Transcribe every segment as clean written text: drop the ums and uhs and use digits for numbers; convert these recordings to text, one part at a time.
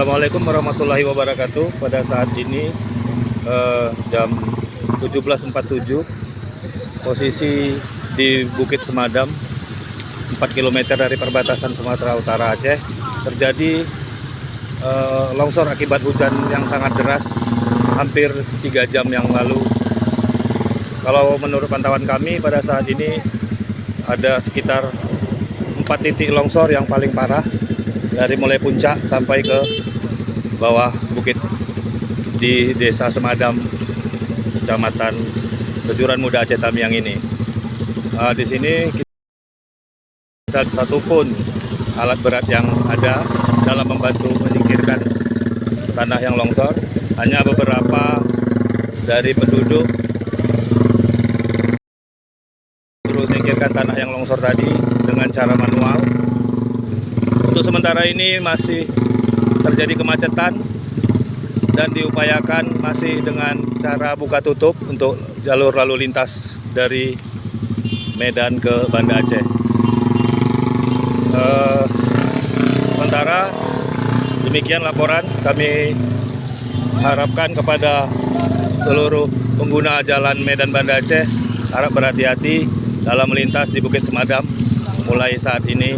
Assalamualaikum warahmatullahi wabarakatuh. Pada saat ini jam 17.47, posisi di Bukit Semadam 4 km dari perbatasan Sumatera Utara Aceh, terjadi longsor akibat hujan yang sangat deras hampir 3 jam yang lalu. Kalau menurut pantauan kami pada saat ini ada sekitar 4 titik longsor yang paling parah, dari mulai puncak sampai ke bawah bukit di Desa Semadam, Kecamatan Kejuran Muda Aceh Tamiang ini. Di sini kita satupun alat berat yang ada dalam membantu menyingkirkan tanah yang longsor. Hanya beberapa dari penduduk terus menyingkirkan tanah yang longsor tadi dengan cara manual. Untuk sementara ini masih terjadi kemacetan dan diupayakan masih dengan cara buka tutup untuk jalur lalu lintas dari Medan ke Banda Aceh. Sementara demikian laporan, kami harapkan kepada seluruh pengguna jalan Medan Banda Aceh harap berhati-hati dalam melintas di Bukit Semadam mulai saat ini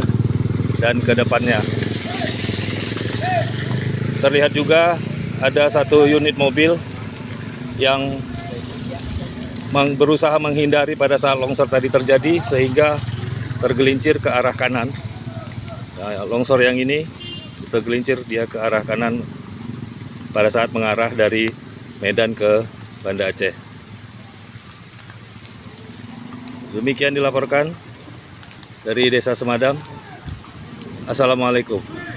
dan ke depannya. Terlihat juga ada satu unit mobil yang berusaha menghindari pada saat longsor tadi terjadi sehingga tergelincir ke arah kanan. Nah, longsor yang ini tergelincir dia ke arah kanan pada saat mengarah dari Medan ke Banda Aceh. Demikian dilaporkan dari Desa Semadam. Assalamualaikum.